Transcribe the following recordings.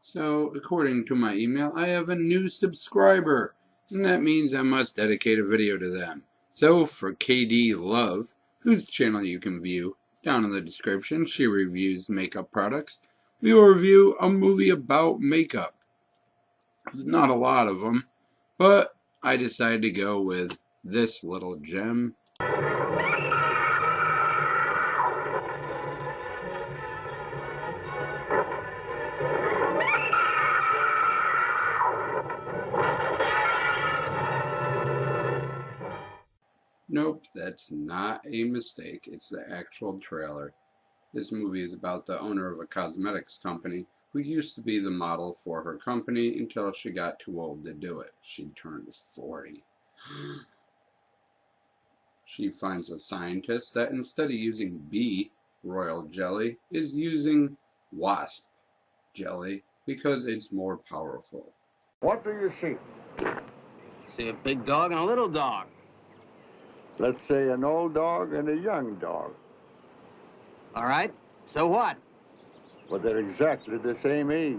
So, according to my email, I have a new subscriber, and that means I must dedicate a video to them. So, for KD Love, whose channel you can view down in the description, she reviews makeup products. We will review a movie about makeup. There's not a lot of them, but I decided to go with this little gem. Nope, that's not a mistake. It's the actual trailer. This movie is about the owner of a cosmetics company who used to be the model for her company until she got too old to do it. She turned 40. She finds a scientist that instead of using bee royal jelly is using wasp jelly because it's more powerful. What do you see? See a big dog and a little dog. Let's say an old dog and a young dog. All right, so what? Well, they're exactly the same age.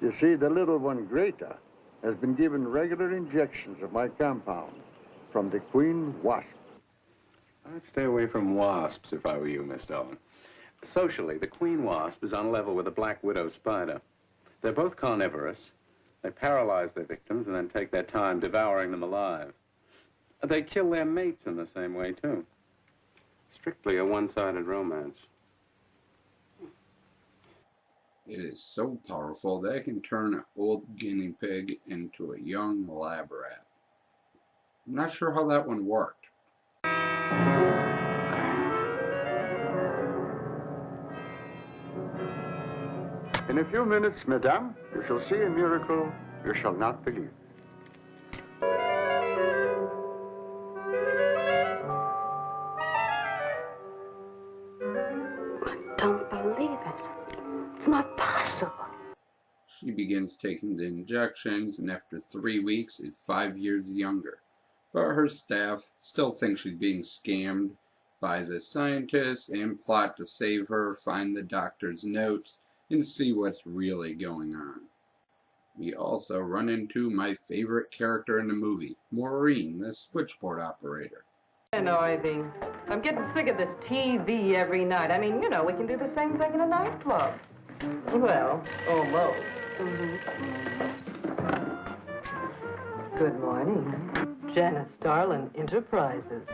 You see, the little one, Greta, has been given regular injections of my compound from the queen wasp. I'd stay away from wasps if I were you, Miss Dolan. Socially, the queen wasp is on a level with the black widow spider. They're both carnivorous. They paralyze their victims and then take their time devouring them alive. They kill their mates in the same way, too. Strictly a one-sided romance. It is so powerful that it can turn an old guinea pig into a young lab rat. I'm not sure how that one worked. In a few minutes, madame, you shall see a miracle you shall not believe. Don't believe it. It's not possible. She begins taking the injections, and after 3 weeks is 5 years younger. But her staff still think she's being scammed by the scientist and plot to save her, find the doctor's notes, and see what's really going on. We also run into my favorite character in the movie, Maureen, the switchboard operator. And Ivy, I'm getting sick of this TV every night. I mean, you know, we can do the same thing in a nightclub. Well, almost. Good morning. Janice Starlin Enterprises.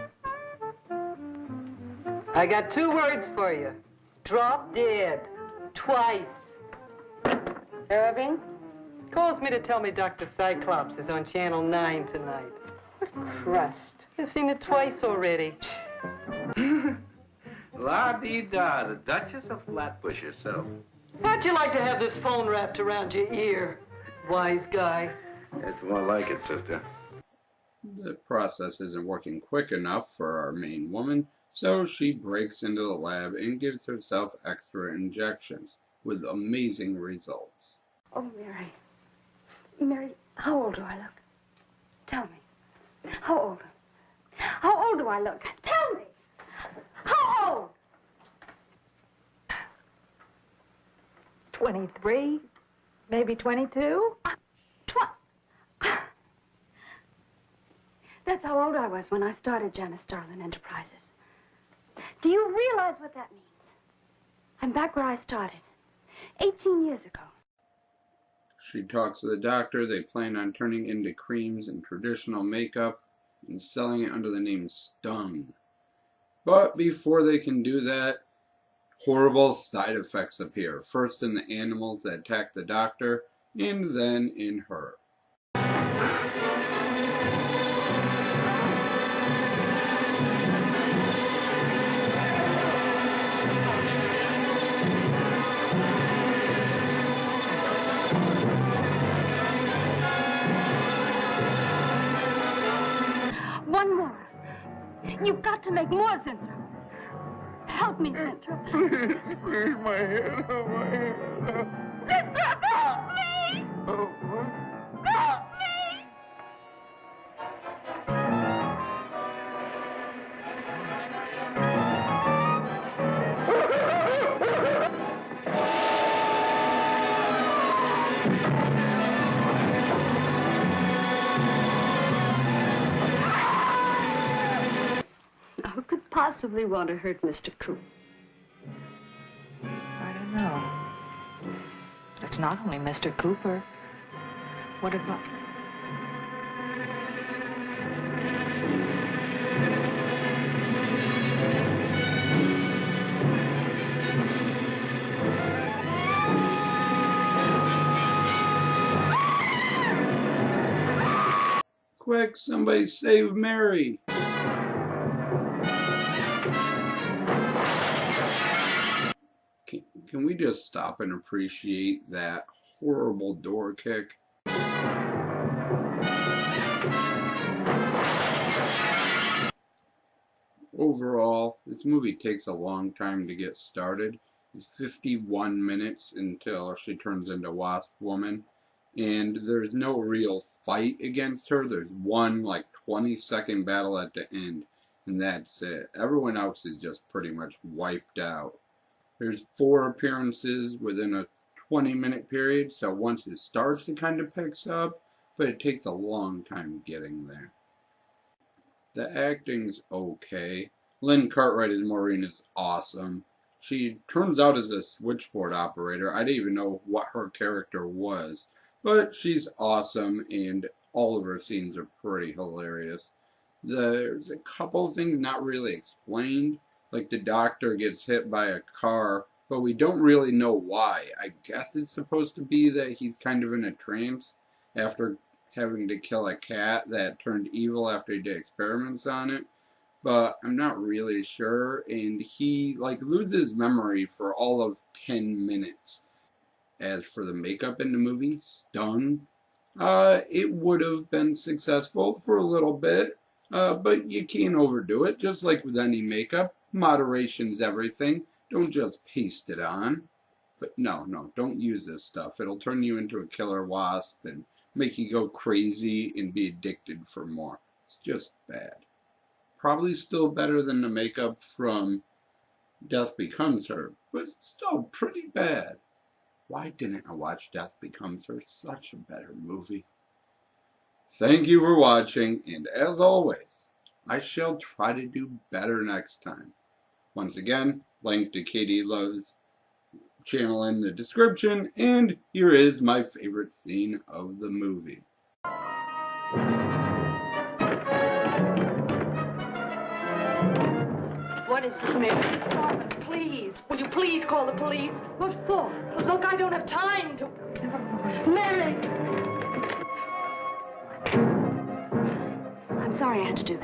I got 2 words for you. Drop dead. Twice. Irving calls me to tell me Dr. Cyclops is on Channel 9 tonight. What crust. I've seen it twice already. La-dee-da, the Duchess of Flatbush herself. How'd you like to have this phone wrapped around your ear, wise guy? It's more like it, sister. The process isn't working quick enough for our main woman, so she breaks into the lab and gives herself extra injections, with amazing results. Oh, Mary. Mary, how old do I look? Tell me. How old? How old do I look? Tell me. How old? 23, maybe 22? That's how old I was when I started Janice Starlin Enterprises. Do you realize what that means? I'm back where I started, 18 years ago. She talks to the doctor. They plan on turning into creams and traditional makeup and selling it under the name Stung. But before they can do that, horrible side effects appear. First in the animals that attack the doctor, and then in her. One more. You've got to make more, Zintra. Help me, Zintra. Please, my head, oh, my head. Zintra, help me! Oh, what? Help me! possibly want to hurt Mr. Coop? I don't know. It's not only Mr. Cooper. What about... Quick, somebody save Mary! Can we just stop and appreciate that horrible door kick? Overall, this movie takes a long time to get started. It's 51 minutes until she turns into Wasp Woman. And there's no real fight against her. There's one, like, 20-second battle at the end. And that's it. Everyone else is just pretty much wiped out. There's 4 appearances within a 20-minute period. So once it starts, it kind of picks up. But it takes a long time getting there. The acting's okay. Lynn Cartwright as Maureen is awesome. She turns out as a switchboard operator. I didn't even know what her character was. But she's awesome, and all of her scenes are pretty hilarious. There's a couple things not really explained. Like the doctor gets hit by a car, but we don't really know why. I guess it's supposed to be that he's kind of in a trance after having to kill a cat that turned evil after he did experiments on it. But I'm not really sure, and he loses memory for all of 10 minutes. As for the makeup in the movie, stung. It would have been successful for a little bit, but you can't overdo it. Just like with any makeup, moderation's everything. Don't just paste it on. But no, don't use this stuff. It'll turn you into a killer wasp and make you go crazy and be addicted for more. It's just bad. Probably still better than the makeup from Death Becomes Her, but still pretty bad. Why didn't I watch Death Becomes Her? Such a better movie. Thank you for watching, and as always, I shall try to do better next time. Once again, link to Katie Love's channel in the description, and here is my favorite scene of the movie. What is it, Mary? Stop it, please. Will you please call the police? What for? Look, I don't have time to... Mary! I'm sorry I had to do that.